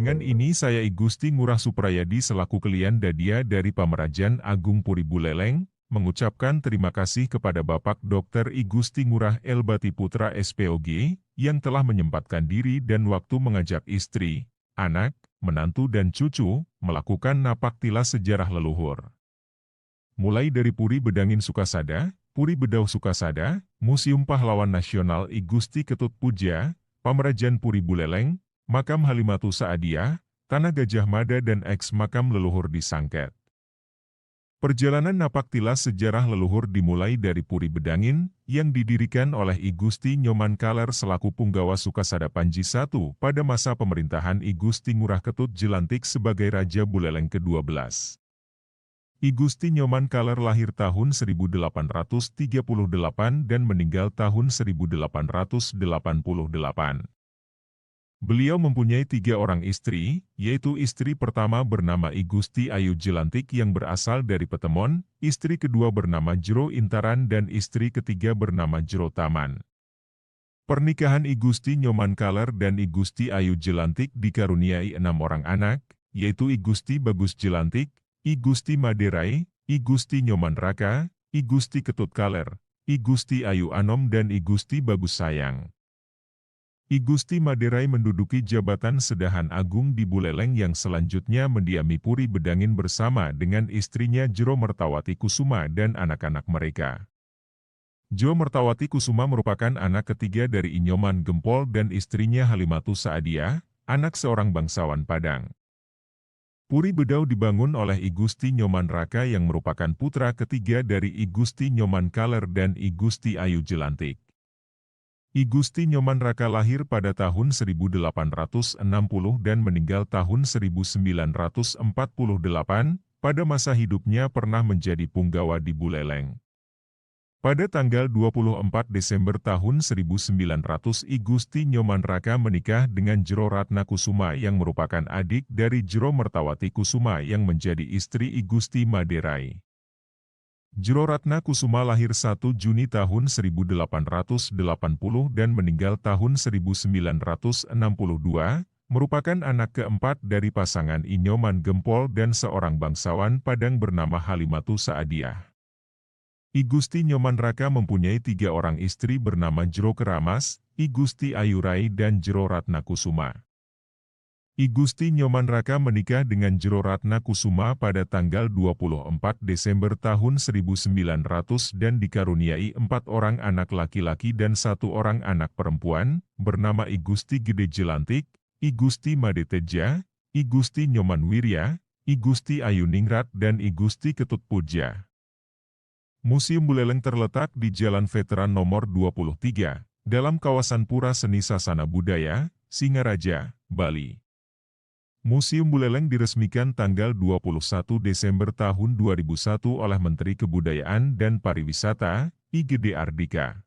Dengan ini saya I Gusti Ngurah Suprayadi selaku Kelian Dadia dari Pamerajan Agung Puri Buleleng, mengucapkan terima kasih kepada Bapak Dr. I Gusti Ngurah Elbati Putra SPOG, yang telah menyempatkan diri dan waktu mengajak istri, anak, menantu dan cucu, melakukan napak tilas sejarah leluhur. Mulai dari Puri Bedangin Sukasada, Puri Bedau Sukasada, Museum Pahlawan Nasional I Gusti Ketut Puja, Pamerajan Puri Buleleng, Makam Halimatu Sa'adiyah, Tanah Gajah Mada dan eks-makam leluhur di Sangket. Perjalanan napak tilas sejarah leluhur dimulai dari Puri Bedangin, yang didirikan oleh I Gusti Nyoman Kaler selaku Punggawa Sukasada Panji I pada masa pemerintahan I Gusti Ngurah Ketut Jelantik sebagai Raja Buleleng ke-12. I Gusti Nyoman Kaler lahir tahun 1838 dan meninggal tahun 1888. Beliau mempunyai 3 orang istri, yaitu istri pertama bernama I Gusti Ayu Jelantik yang berasal dari Petemon, istri kedua bernama Jero Intaran dan istri ketiga bernama Jero Taman. Pernikahan I Gusti Nyoman Kaler dan I Gusti Ayu Jelantik dikaruniai 6 orang anak, yaitu I Gusti Bagus Jelantik, I Gusti Maderai, I Gusti Nyoman Raka, I Gusti Ketut Kaler, I Gusti Ayu Anom dan I Gusti Bagus Sayang. I Gusti Maderai menduduki jabatan Sedahan Agung di Buleleng yang selanjutnya mendiami Puri Bedangin bersama dengan istrinya Jero Mertawati Kusuma dan anak-anak mereka. Jero Mertawati Kusuma merupakan anak ketiga dari I Nyoman Gempol dan istrinya Halimatu Sa'adiyah, anak seorang bangsawan Padang. Puri Bedau dibangun oleh I Gusti Nyoman Raka yang merupakan putra ketiga dari I Gusti Nyoman Kaler dan I Gusti Ayu Jelantik. I Gusti Nyoman Raka lahir pada tahun 1860 dan meninggal tahun 1948, pada masa hidupnya pernah menjadi punggawa di Buleleng. Pada tanggal 24 Desember tahun 1900 I Gusti Nyoman Raka menikah dengan Jero Ratna Kusuma yang merupakan adik dari Jero Mertawati Kusuma yang menjadi istri I Gusti Maderai. Jero Ratna Kusuma lahir 1 Juni tahun 1880 dan meninggal tahun 1962, merupakan anak keempat dari pasangan I Nyoman Gempol dan seorang bangsawan Padang bernama Halimatu Sa'adiyah. I Gusti Nyoman Raka mempunyai 3 orang istri bernama Jero Keramas, I Gusti Ayurai dan Jero Ratna Kusuma. I Gusti Nyoman Raka menikah dengan Jero Ratna Kusuma pada tanggal 24 Desember tahun 1900 dan dikaruniai 4 orang anak laki-laki dan 1 orang anak perempuan, bernama I Gusti Gede Jelantik, I Gusti Madeteja, I Gusti Nyoman Wirya, I Gusti Ayu Ningrat dan I Gusti Ketut Puja. Museum Buleleng terletak di Jalan Veteran nomor 23, dalam kawasan Pura Seni Sasana Budaya, Singaraja, Bali. Museum Buleleng diresmikan tanggal 21 Desember tahun 2001 oleh Menteri Kebudayaan dan Pariwisata, I Gede Ardika.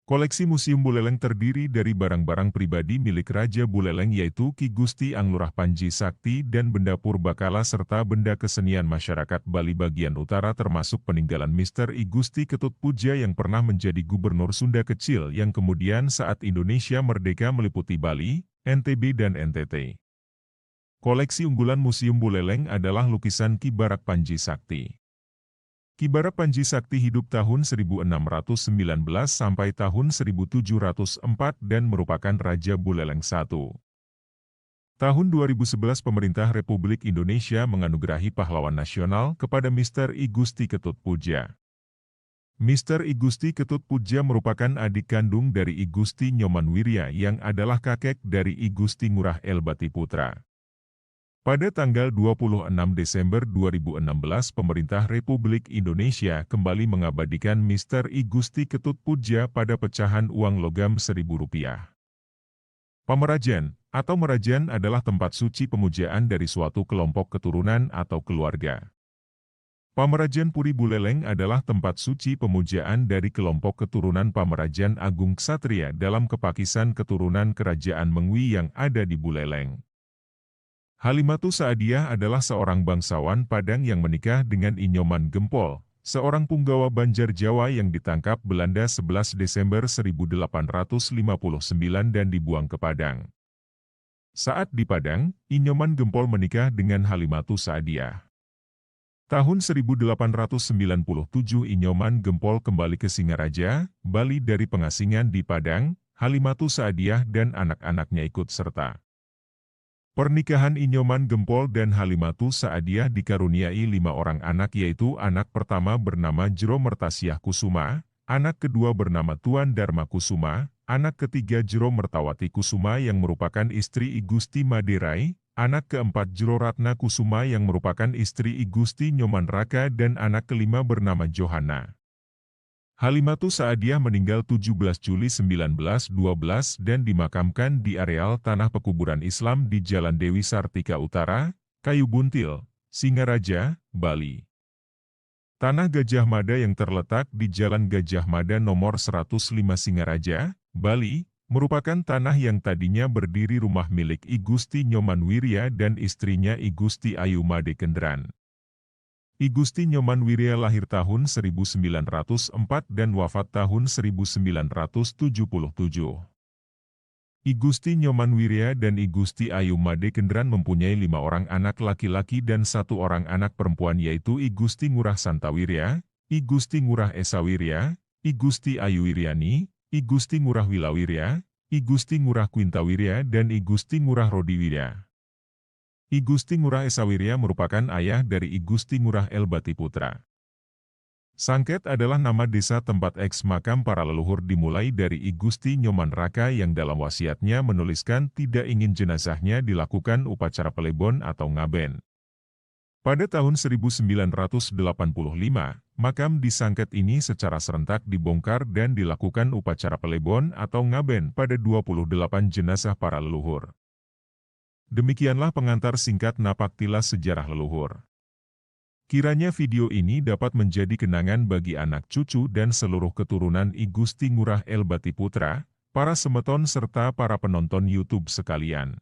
Koleksi Museum Buleleng terdiri dari barang-barang pribadi milik Raja Buleleng yaitu Ki Gusti Anglurah Panji Sakti dan benda purbakala serta benda kesenian masyarakat Bali bagian utara termasuk peninggalan Mr. I Gusti Ketut Puja yang pernah menjadi Gubernur Sunda Kecil yang kemudian saat Indonesia merdeka meliputi Bali, NTB dan NTT. Koleksi unggulan Museum Buleleng adalah lukisan Ki Barak Panji Sakti. Ki Barak Panji Sakti hidup tahun 1619 sampai tahun 1704 dan merupakan Raja Buleleng I. Tahun 2011 Pemerintah Republik Indonesia menganugerahi pahlawan nasional kepada Mr. I Gusti Ketut Puja. Mr. I Gusti Ketut Puja merupakan adik kandung dari I Gusti Nyoman Wirya yang adalah kakek dari I Gusti Ngurah Elbati Putra. Pada tanggal 26 Desember 2016 Pemerintah Republik Indonesia kembali mengabadikan Mr. I Gusti Ketut Puja pada pecahan uang logam Rp1.000. Pamerajan atau Merajan adalah tempat suci pemujaan dari suatu kelompok keturunan atau keluarga. Pamerajan Puri Buleleng adalah tempat suci pemujaan dari kelompok keturunan Pamerajan Agung Ksatria dalam kepakisan keturunan Kerajaan Mengwi yang ada di Buleleng. Halimatu Sa'adiyah adalah seorang bangsawan Padang yang menikah dengan I Nyoman Gempol, seorang punggawa Banjar Jawa yang ditangkap Belanda 11 Desember 1859 dan dibuang ke Padang. Saat di Padang, Inyoman Gempol menikah dengan Halimatu Saadiah. Tahun 1897 Inyoman Gempol kembali ke Singaraja, Bali dari pengasingan di Padang, Halimatu Saadiah dan anak-anaknya ikut serta. Pernikahan Inyoman Gempol dan Halimatu Saadiah dikaruniai 5 orang anak yaitu anak pertama bernama Jero Mertasiah Kusuma, anak kedua bernama Tuan Dharma Kusuma, anak ketiga Jero Mertawati Kusuma yang merupakan istri I Gusti Maderai, anak keempat Jero Ratna Kusuma yang merupakan istri I Gusti Nyoman Raka dan anak kelima bernama Johanna. Halimatu Saadiah meninggal 17 Juli 1912 dan dimakamkan di areal tanah pekuburan Islam di Jalan Dewi Sartika Utara, Kayu Buntil, Singaraja, Bali. Tanah Gajah Mada yang terletak di Jalan Gajah Mada nomor 105 Singaraja, Bali, merupakan tanah yang tadinya berdiri rumah milik I Gusti Nyoman Wirya dan istrinya I Gusti Ayu Made Kendran. I Gusti Nyoman Wirya lahir tahun 1904 dan wafat tahun 1977. I Gusti Nyoman Wirya dan I Gusti Ayu Made Kendran mempunyai 5 orang anak laki-laki dan 1 orang anak perempuan yaitu I Gusti Ngurah Santawirya, I Gusti Ngurah Esawirya, I Gusti Ayu Wiryani, I Gusti Ngurah Wilawirya, I Gusti Ngurah Quintawirya dan I Gusti Ngurah Rodiwirya. I Gusti Ngurah Esawirya merupakan ayah dari I Gusti Ngurah Elbati Putra. Sangket adalah nama desa tempat eks makam para leluhur dimulai dari I Gusti Nyoman Raka yang dalam wasiatnya menuliskan tidak ingin jenazahnya dilakukan upacara pelebon atau ngaben. Pada tahun 1985, makam di Sangket ini secara serentak dibongkar dan dilakukan upacara pelebon atau ngaben pada 28 jenazah para leluhur. Demikianlah pengantar singkat napaktilas sejarah leluhur. Kiranya video ini dapat menjadi kenangan bagi anak cucu dan seluruh keturunan I Gusti Ngurah Elbati Putra, para semeton serta para penonton YouTube sekalian.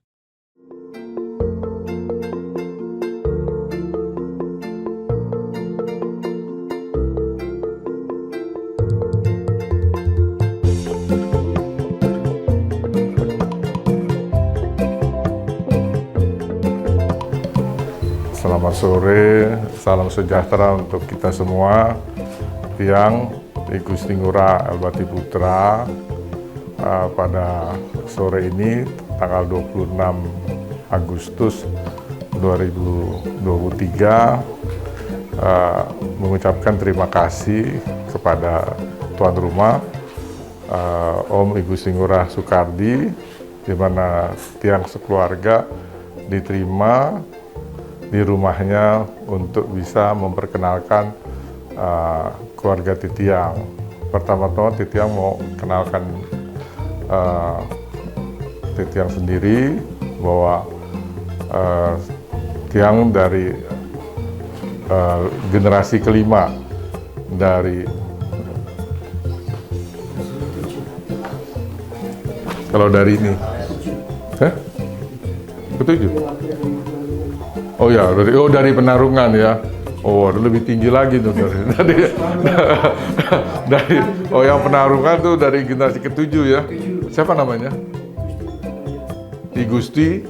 Selamat sore, salam sejahtera untuk kita semua. Tiang I Gusti Ngurah Elbati Putra pada sore ini tanggal 26 Agustus 2023 mengucapkan terima kasih kepada tuan rumah Om I Gusti Ngurah Soekardi, di mana tiang sekeluarga diterima di rumahnya untuk bisa memperkenalkan keluarga Titiang. Pertama-tama Titiang mau kenalkan Titiang sendiri bahwa Tiang dari generasi kelima dari kalau dari ini, ketujuh. Oh ya, dari Penarungan ya. Oh, lebih tinggi lagi tuh dari yang Penarungan tuh dari generasi ketujuh ya. Siapa namanya? I Gusti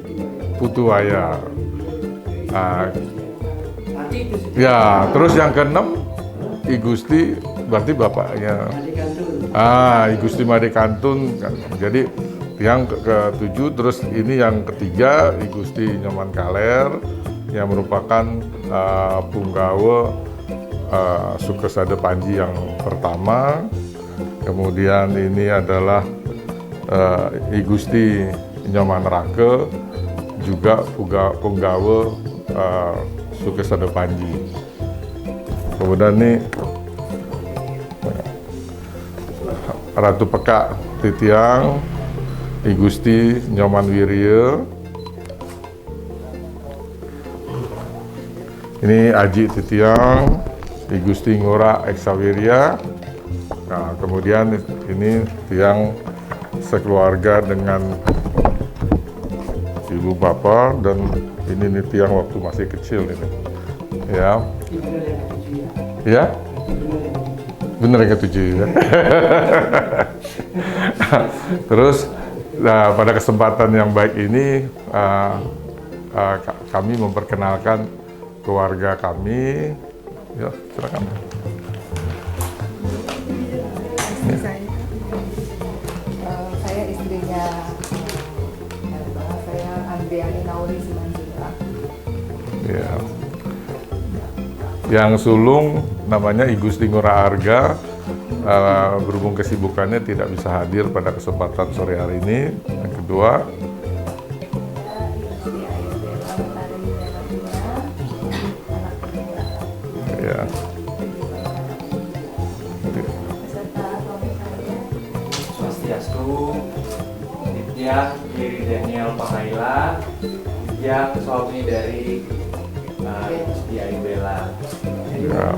Putuwaya. Ya, terus yang keenam I Gusti berarti bapaknya. I Gusti Made Kantun. Jadi yang ketujuh, terus ini yang ketiga I Gusti Nyoman Kaler yang merupakan punggawa Sukesada Panji yang pertama. Kemudian ini adalah I Gusti Nyoman Rake, juga punggawa Sukesada Panji. Kemudian ini Ratu Pekak Titiang I Gusti Nyoman Wirya. Ini Aji Titiang I Gusti Ngurah Eksawirya. Nah, kemudian ini tiang sekeluarga dengan ibu bapak, dan ini nih tiang waktu masih kecil ini. Ya. Ya? Bener yang ketujuh ya. Terus Nah, pada kesempatan yang baik ini, kami memperkenalkan keluarga kami. Ya, silakan. Ya. Saya istrinya, saya Andriani Nauri Simanjuntak. Ya. Yang sulung namanya I Gusti Ngurah Arga, berhubung kesibukannya tidak bisa hadir pada kesempatan sore hari ini. Yang kedua, ya. Swastiastu, Nitya, Giri Daniel Pangaila, yang suami dari Gusti Ayu Bella. Ya.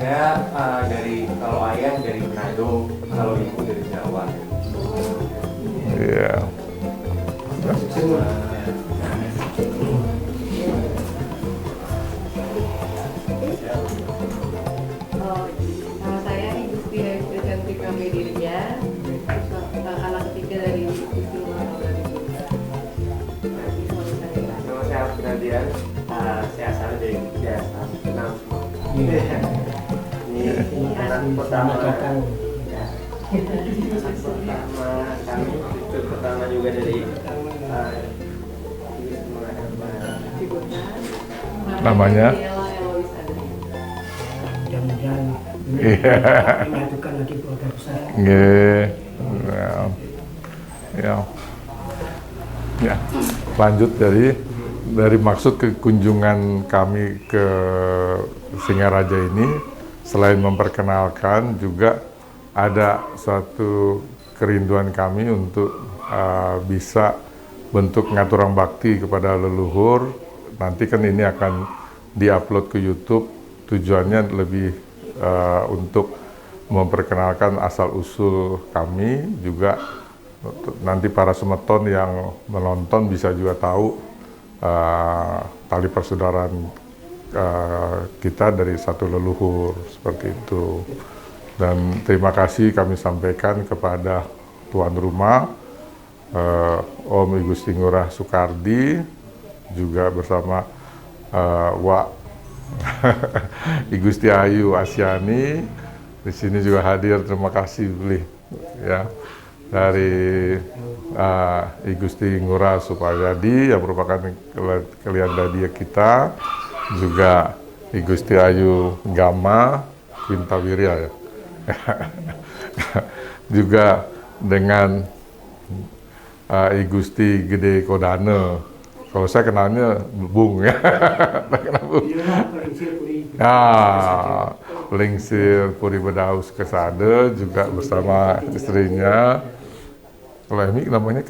Saya dari, kalau ayah dari Manado, kalau ibu dari Jawa. Iya. Nama saya Gusti Ayu Cantik Kamediria, anak ketiga dari Gusti Ngurah Arga. Nama saya Abdul Nadian, saya asal dari Jasa. Ini anak pertama. Anak pertama kami, cucu pertama juga dari Namanya? Mudah-mudahan Iya. menyatukan lagi keluarga besar. Nggih. Ya. Ya. Lanjut dari maksud kekunjungan kami ke Singaraja ini, selain memperkenalkan, juga ada suatu kerinduan kami untuk bisa bentuk ngaturang bakti kepada leluhur. Nanti kan ini akan diupload ke YouTube. Tujuannya lebih untuk memperkenalkan asal-usul kami, juga nanti para semeton yang menonton bisa juga tahu tali persaudaraan kita dari satu leluhur, seperti itu. Dan terima kasih kami sampaikan kepada tuan rumah, Om I Gusti Ngurah Soekardi, juga bersama Wak I Gusti Ayu Asyani. Di sini juga hadir, terima kasih beli ya, dari I Gusti Ngurah Supayadi yang merupakan kalian dadia kita, juga I Gusti Ayu Gama Quintawirya ya. Juga dengan I Gusti Gede Kodane. Kalau saya kenalnya Bung ya. Nah, Lingsir Puri Bedaus Kesade, juga bersama istrinya. Kalau Emi namanya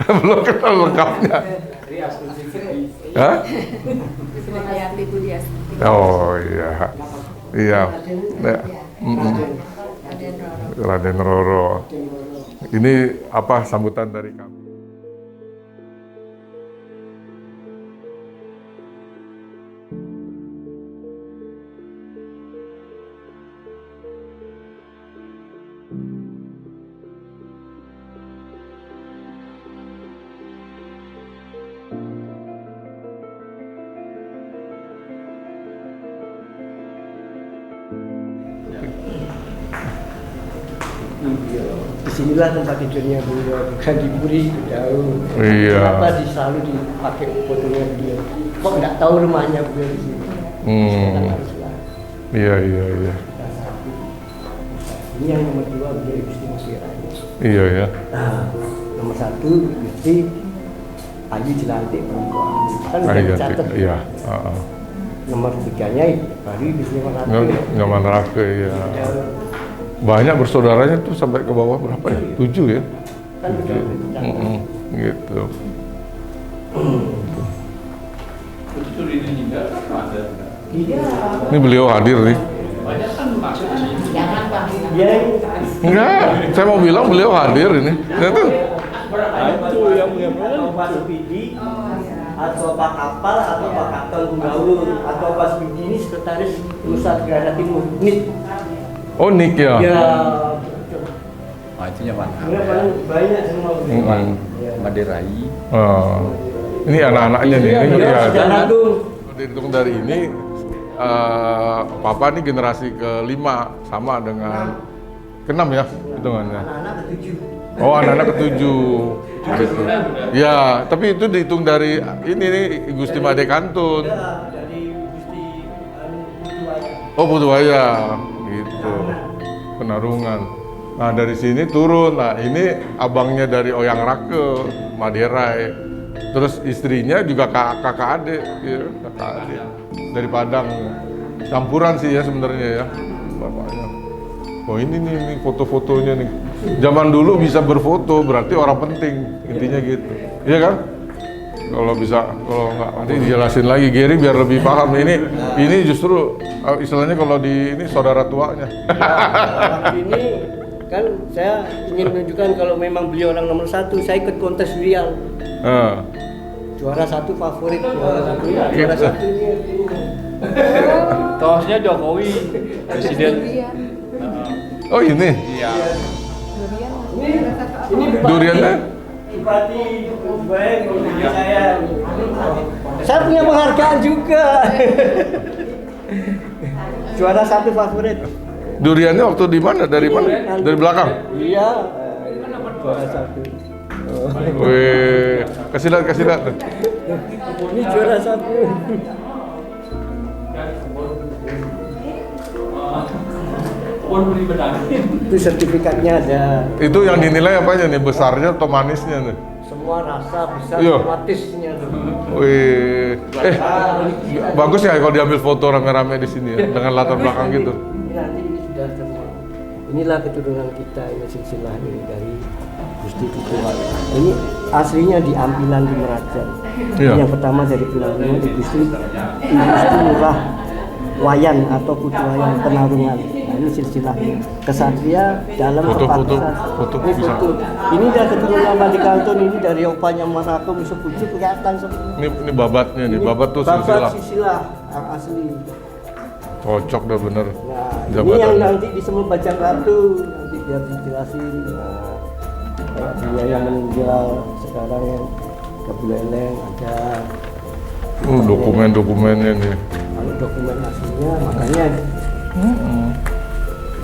belum kenal lengkapnya. Hah? Sumayati Budiasti. Oh iya, iya. Raden Roro. Ini apa sambutan dari kami? Disinilah tempat tidurnya beliau, bukan di Puri, jauh. Iya. Kenapa selalu dipakai fotonya beliau? Kok nggak tahu rumahnya beliau di sini? Haruslah. Iya, iya, iya. Ini yang nomor 2 beliau Gusti Musiranya. Iya ya. Nah, nomor 1 Gusti Ayu Jelantik perempuan. Kan udah Iya, dicatat. iya. Nomor 3-nya baru Gusti Ratu. Nyaman Rake ya. Banyak bersaudaranya tuh sampai ke bawah berapa ya? 7 ya? Kan udah dicatat. Gitu. Itu meninggal kan ada. Iya. Ini beliau hadir nih. Banyak kan maksudnya. Jangan Bang. Dia Enggak, saya mau bilang beliau hadir ini. Lihat tuh. itu yang atau Pak Supidi, atau Pak Kapal, atau Pak Kapal Gaul, atau Pak Supidi ini sekretaris Nusa Tenggara Timur. NIT. Oh, Nick ya? Ya. Wah, itu nyaman. Ini paling banyak semua. Maderai. Oh. Ini anak-anaknya nih. Ini ya. Sudah nanggung. Dihitung dari ini, Papa ini generasi ke-5 sama dengan ke-6 ya hitungannya. Anak-anak ketujuh. Oh, anak-anak ke-7. Gitu. Ya, tapi itu dihitung dari ini nih Gusti Made Kantun. Dari Gusti Putuwaya. Oh, Putuwaya. Gitu. Penarungan. Nah, dari sini turun. Nah, ini abangnya dari Oyang Rake, Maderai. Terus istrinya juga kakak adik, ya, kakak adik dari Padang. Campuran sih ya sebenarnya ya, bapaknya. Oh ini nih foto-fotonya nih. Zaman dulu bisa berfoto berarti orang penting, intinya gitu. Iya kan? Kalau bisa, kalau nggak nanti dijelasin lagi Gary biar lebih paham. Ini justru istilahnya kalau di ini saudara tuanya. Waktu ini kan saya ingin menunjukkan kalau memang beliau orang nomor 1, saya ikut kontes Riau. Juara 1 favorit, juara 1 ini. Tosnya Jokowi, presiden. Oh ini, Iya. Ini duriannya? Bupati baik saya. Saya punya penghargaan juga. Juara 1 favorit. Duriannya waktu di mana? Dari mana? Dari belakang? Iya. Juara 1. Wih, kasih lihat. Ini juara 1. Itu sertifikatnya ada. Itu yang dinilai apanya nih? Besarnya atau manisnya nih? Semua rasa bisa Iya. otomatisnya. Wih, bagus ya kalau diambil foto rame-rame di sini ya, dengan latar belakang gitu. Ini nanti ini sudah semua. Inilah keturunan kita, ini silsilah ini dari Gusti Putuwaya. Ini aslinya di Ampilan di Merajan. Iya. Yang pertama dari Penarungan di Gusti Lurah Wayan atau Putuwaya Penarungan. Nah, ini silsilahnya. Kesatria dalam Foto-foto, perpaduan. foto Ini bisa. foto. Ini dari keturunan Made Kantun, ini dari opanya Manako Misopuju kelihatan semua. Ini babatnya nih, babat tuh silsilah. Babat silsilah yang asli. Cocok dah bener. Nah, ini Jabatan. yang nanti di semua bajak ratu, nanti biar dijelasin. Nah, kayak dia yang meninggal sekarang yang Kabuleleng ada. Dokumen-dokumennya nih. Kalau dokumen aslinya makanya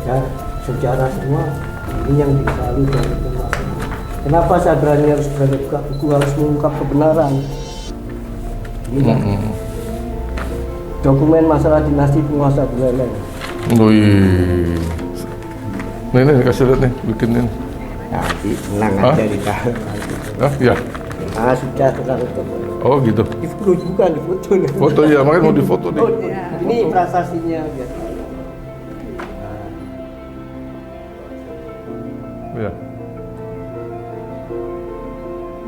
ya sejarah semua ini yang disalur dari Penarungan. Kenapa saya berani harus buka buku, harus mengungkap kebenaran? Ini dokumen masalah dinasti penguasa Buleleng. Wih. Nih kasih lihat nih, bikinin. Nanti menang Hah? aja di tahun. Ah, ya. Ah sudah terlalu Oh gitu. di foto bukan di foto. Foto ya, makanya mau difoto nih. Oh, ini prasasinya biar. Ya.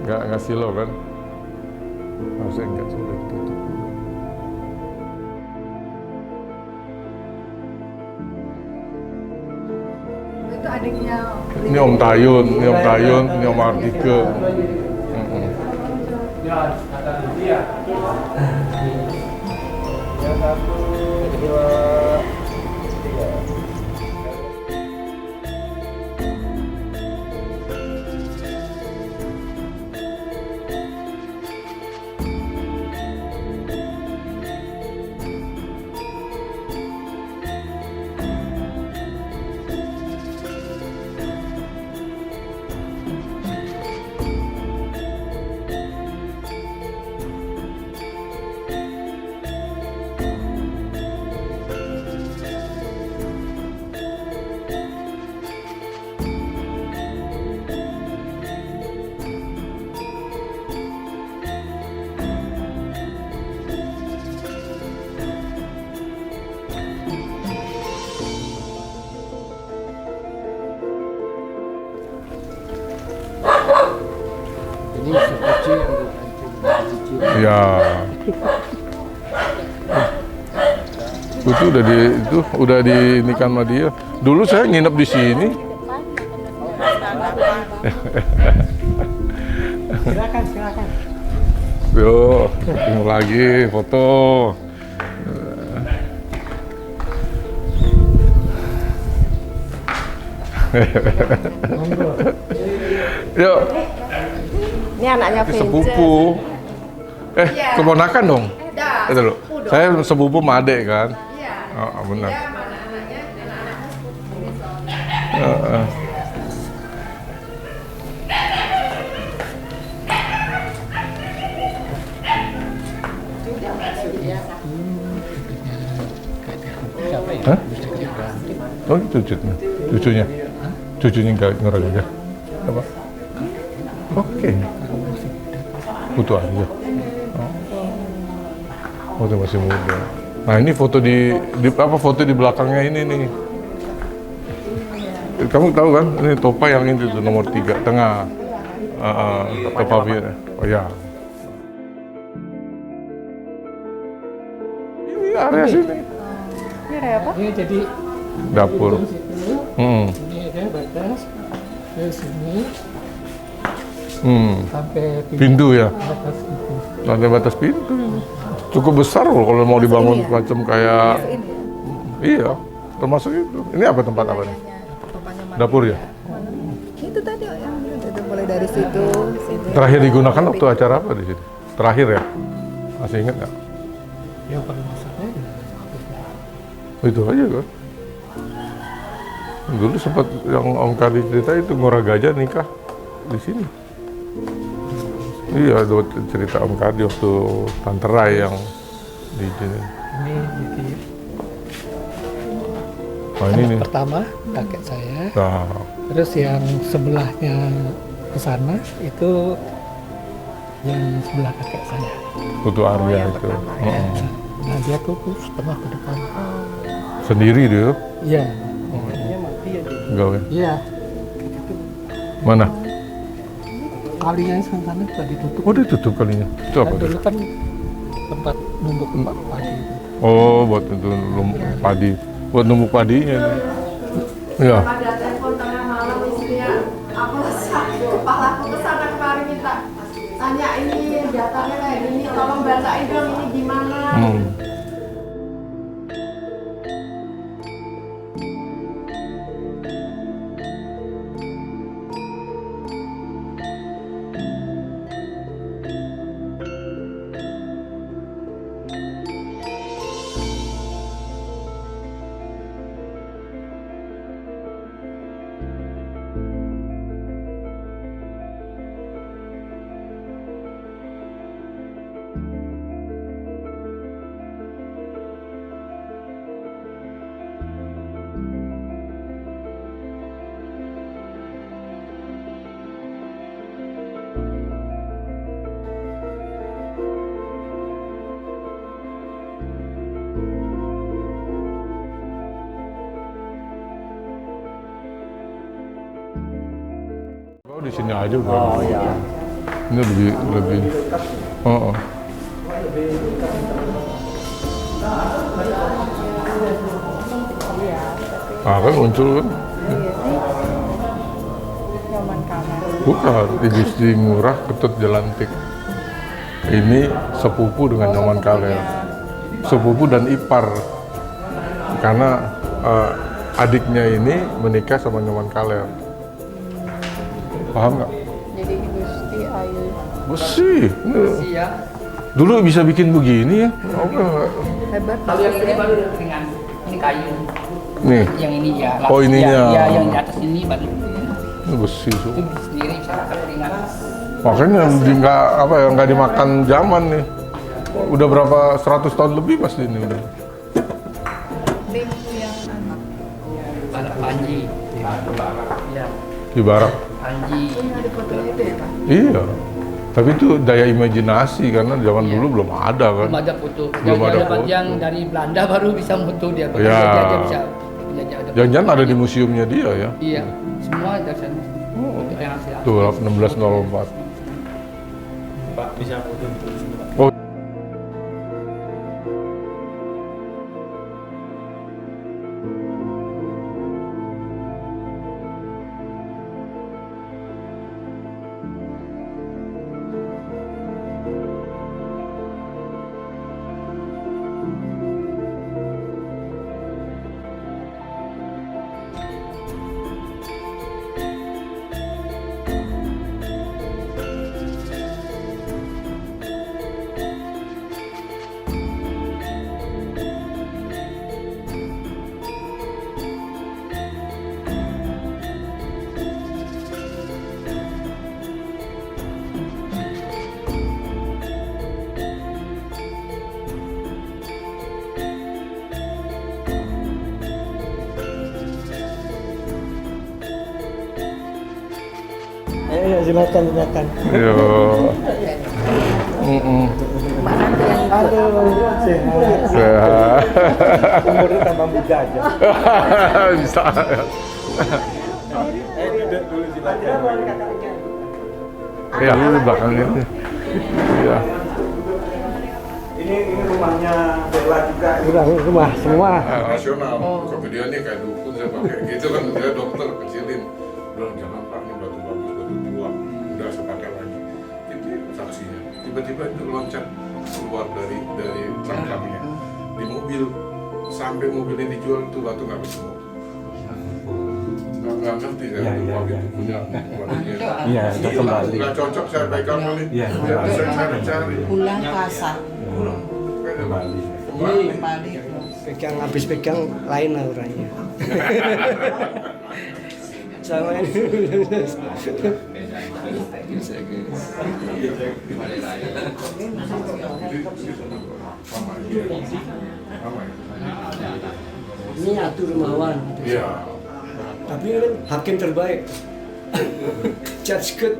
Nggak silau kan? Harusnya enggak sudah tutup. Itu adiknya. Ini Om Tayun, ini Om Ardike. Ya, kata dia. Yang 1, 2, 3. Ini sekecil yang Ya. Itu udah dinikah sama dia. Dulu saya nginep di sini. silakan. Yo, ketemu lagi foto. Yuk, Ini anaknya Vincent. sepupu. Iya. Keponakan dong. Dah, Itu loh. sepupu dong. Saya sepupu sama adek kan. Iya. Oh, benar. Dia sama anak-anaknya, anak-anaknya sepupu. Heeh. Hah? Oh, cucunya. Cucunya nggak ngerag aja. Apa? Oke. Butuh aja. Oh, itu masih muda. Nah, ini foto foto di belakangnya ini nih. Kamu tahu kan? Ini Topa yang itu tuh nomor 3 tengah. Topa Vira. Oh ya. Ini area sini. Ini ada apa? Ini jadi Dapur. Hmm. ini ada batas ke sini Hmm. sampai Pintu ya. batas itu. Ada batas pintu. Cukup besar loh kalau mau dibangun macam kayak. Iya. Termasuk itu. Ini apa tempat apa nih? Dapur ya. Itu tadi yang itu mulai dari situ. Terakhir digunakan waktu acara apa di sini? Terakhir ya. Masih ingat nggak? Yang paling besarnya Itu aja kan. Dulu sempat yang Om Kardi cerita itu Ngora Gajah nikah di sini. Iya, ada cerita Om Kardi waktu Tante Rai yang di sini. ini jadi Oh ini nih. pertama kakek saya, Nah, terus yang sebelahnya ke sana itu yang sebelah kakek saya. Putu Arya itu. Heeh. Nah dia tuh setengah ke depan. Sendiri dia. Iya, Gawe. iya. Mana? Kalinya yang sana sudah ditutup. Oh, ditutup kalinya. Itu apa Kan tuh? dulu kan tempat numbuk padi itu. Oh, buat itu padi. Buat numbuk padinya. Iya. Pada telepon tengah malam istrinya, aku sakit kepala aku kesana kemarin minta tanya ini datanya kayak gini, tolong bacain dong ini gimana. Hmm. Oh, di sini aja udah. Oh iya. Ini lebih. Oh. Ah kan muncul kan? Bukan, di Gusti Ngurah Ketut Jelantik. Ini sepupu dengan Nyoman Kalean. Sepupu dan ipar. Karena adiknya ini menikah sama Nyoman Kalean. Paham nggak? Jadi Gusti Ayu. Besi. Iya. Dulu bisa bikin begini ya? Oke. Hebat. Kalau yang ini baru ringan, ini kayu. Nih, Yang ini ya. Oh, ininya. Ya, yang di atas ini baru ini besi. itu sendiri bisa makan ringan. Makanya nggak dimakan zaman nih. Udah berapa 100 tahun lebih pasti ini udah. Pintu yang anak. Balap panji. Ya, Di barak. panji. Ini ada fotonya itu ya Pak? Iya. Tapi itu daya imajinasi karena zaman Iya. dulu belum ada kan. Belum ada foto. Belum ada Dapat foto. yang dari Belanda baru bisa foto dia. Bahkan Ya. dia aja bisa penjajah ada. Jangan-jangan ada di museumnya dia ya. Iya, semua dari sana. Foto yang asli. Tuh 1604. Pak, bisa foto. Oh. Ya, silakan. Yo. Sehat. Umurnya tambah muda aja. Bisa. Duduk dulu silakan. Ya, ini belakangnya. Iya. Ini rumahnya Bella juga. Rumah semua. Nasional. Kemudiannya kayak dukun saya pakai gitu kan, dia dokter kecilin. Bilang jangan pak, ini batu bagus, batu tua. Udah saya pakai lagi. Itu saksinya. Tiba-tiba itu loncat keluar dari cangkangnya di mobil. Sampai mobil ini dijual itu batu nggak ketemu. Nggak ngerti saya waktu itu punya warnanya. Iya, udah kembali. Nggak cocok saya pegang kali. Iya. Saya cari-cari. Pulang pasang. Kembali. Kembali. Habis pegang lain auranya. Sama ini. Ini Atur Rumawan. Iya. Tapi kan hakim terbaik. Judge good.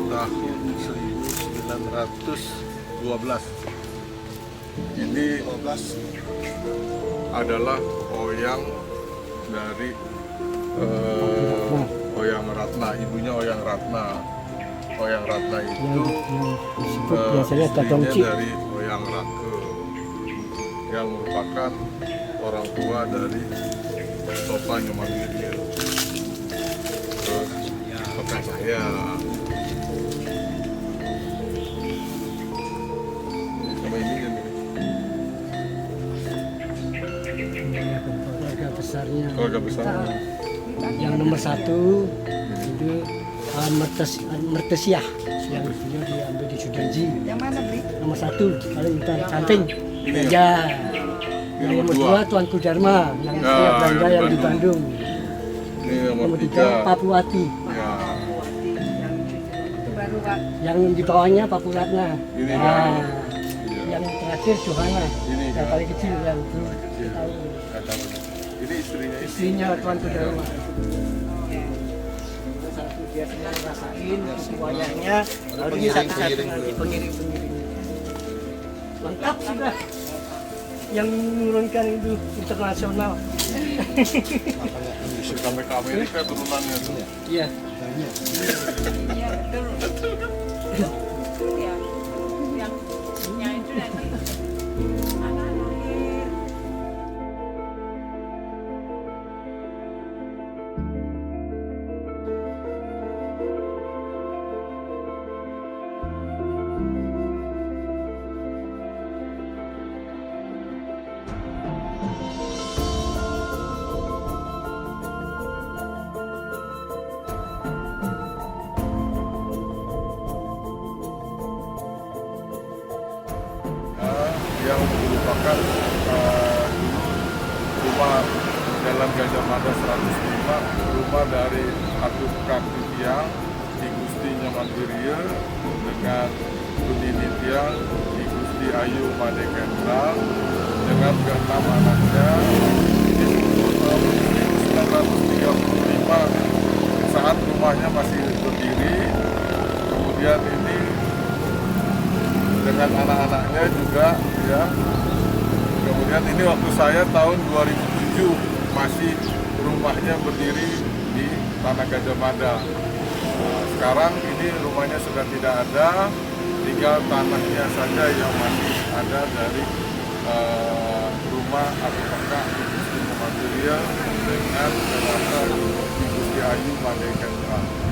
Tahun 1912. Ini adalah Oyang dari Oyang Ratna, ibunya Oyang Ratna. Oyang Ratna itu biasanya Dadong istrinya Cik. dari Oyang Rake yang merupakan orang tua dari Topa Nyomangirieu. Terus kakak saya. Sama ini kan. Keluarga besarnya. Keluarga besar. Yang nomor 1 itu Mertesiah, yang beliau diambil di Sudanji. Yang mana beli? Nomor 1 paling canting. Ini Ya. Yang Yang nomor nomor 2 Tuanku Dharma, yang Ya, punya Belanda yang yang di di Bandung. Ini nomor Nomor 3 3. Papuwati, Ya. Itu baru Pak. yang di bawahnya Papuratna. Ini Nah, kan. yang terakhir Johana, Ini yang kan. paling kecil yang itu Iya. Nggak tahu. Ini istrinya. istrinya Tuanku Dharma. Satu dia senang rasain wayangnya, lalu ini satu-satu nanti pengiring-pengiringnya. Lengkap sudah. Yang menurunkan itu internasional. Sampai ke Amerika turunannya tuh. Iya. Iya betul. Iya. Yang itu nanti anak lahir. Yang merupakan rumah Jalan Gajah Mada 105, rumah dari Atuk Kaki Tiang, Ki Gusti Nyomangirieu dengan Budi Tiang, Ki Gusti Ayu Made Kendal dengan ke-6 anaknya. Ini tahun 1935 saat rumahnya masih berdiri. Kemudian ini dengan anak-anaknya juga ya. Kemudian Lihat ini waktu saya tahun 2007 masih rumahnya berdiri di Tanah Gajah Mada. Nah, sekarang ini rumahnya sudah tidak ada, tinggal tanahnya saja yang masih ada dari rumah atau kakak Gusti Muhammad Ria dengan Relata Gusti Ayu Made Kendra.